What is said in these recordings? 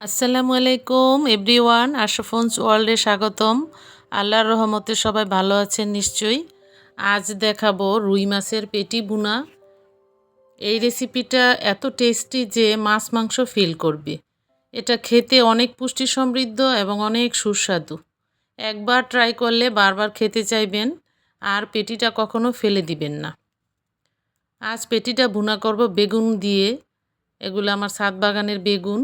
আসসালামু আলাইকুম এভরিওয়ান, আশরাফুন্স ওয়ার্ল্ডে স্বাগতম। আল্লাহর রহমতে সবাই ভালো আছেন নিশ্চয়ই। আজ দেখাবো রুই মাছের পেটি ভুনা। এই রেসিপিটা এত টেস্টি যে মাছ মাংস ফিল করবে। এটা খেতে অনেক পুষ্টি সমৃদ্ধ এবং অনেক সুস্বাদু। একবার ট্রাই করলে বারবার খেতে চাইবেন আর পেটিটা কখনো ফেলে দিবেন না। আজ পেটিটা ভুনা করব বেগুন দিয়ে। এগুলো আমার ছাদ বাগানের বেগুন।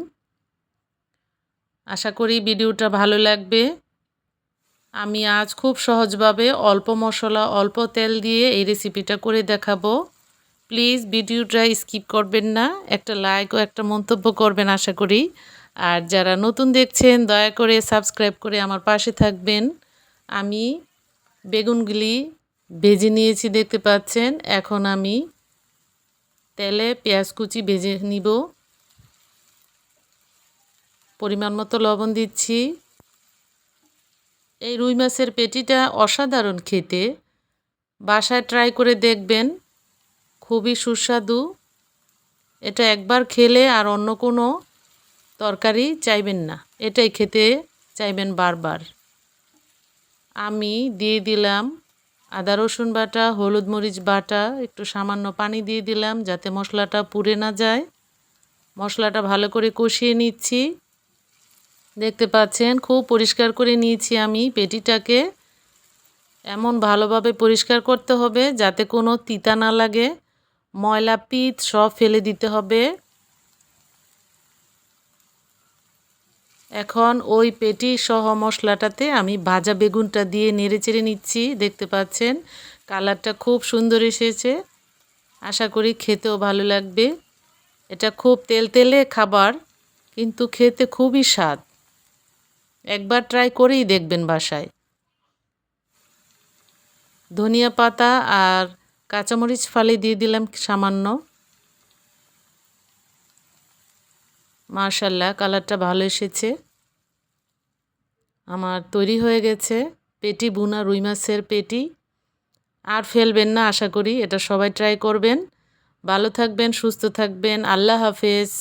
আশা করি ভিডিওটা ভালো লাগবে। আমি আজ খুব সহজভাবে অল্প মশলা অল্প তেল দিয়ে এই রেসিপিটা করে দেখাবো। প্লিজ ভিডিওটা স্কিপ করবেন না, একটা লাইক ও একটা মন্তব্য করবেন আশা করি। আর যারা নতুন দেখছেন দয়া করে সাবস্ক্রাইব করে আমার পাশে থাকবেন। আমি বেগুনগুলি ভেজে নিয়েছি দেখতে পাচ্ছেন। এখন আমি তেলে পেঁয়াজ কুচি ভেজে নিব। পরিমাণ মতো লবণ দিচ্ছি। এই রুই মাছের পেটিটা অসাধারণ খেতে, বাসায় ট্রাই করে দেখবেন, খুবই সুস্বাদু। এটা একবার খেলে আর অন্য কোনো তরকারি চাইবেন না, এটাই খেতে চাইবেন বারবার। আমি দিয়ে দিলাম আদা রসুন বাটা, হলুদ মরিচ বাটা, একটু সামান্য পানি দিয়ে দিলাম যাতে মশলাটা পুড়ে না যায়। মশলাটা ভালো করে কষিয়ে নিচ্ছি। দেখতে পাচ্ছেন খুব পরিষ্কার করে নিয়েছি আমি পেটিটাকে। এমন ভালোভাবে পরিষ্কার করতে হবে যাতে কোনো তিতা না লাগে, ময়লা পিঠ সব ফেলে দিতে হবে। এখন ওই পেটি সহ মশলাটাতে আমি ভাজা বেগুনটা দিয়ে নেড়েচেড়ে নিচ্ছি। দেখতে পাচ্ছেন কালারটা খুব সুন্দর এসেছে। আশা করি খেতেও ভালো লাগবে। এটা খুব তেলতেলে খাবার, কিন্তু খেতে খুবই স্বাদ। একবার ট্রাই করেই দেখবেন বাসায়। ধনিয়া পাতা আর কাঁচামরিচ ফালি দিয়ে দিলাম সামান্য। মাশাআল্লাহ কালারটা ভালো এসেছে। আমার তৈরি হয়ে গেছে পেটি ভুনা রুই মাছের পেটি। আর ফেলবেন না আশা করি। এটা সবাই ট্রাই করবেন। ভালো থাকবেন, সুস্থ থাকবেন। আল্লাহ হাফেজ।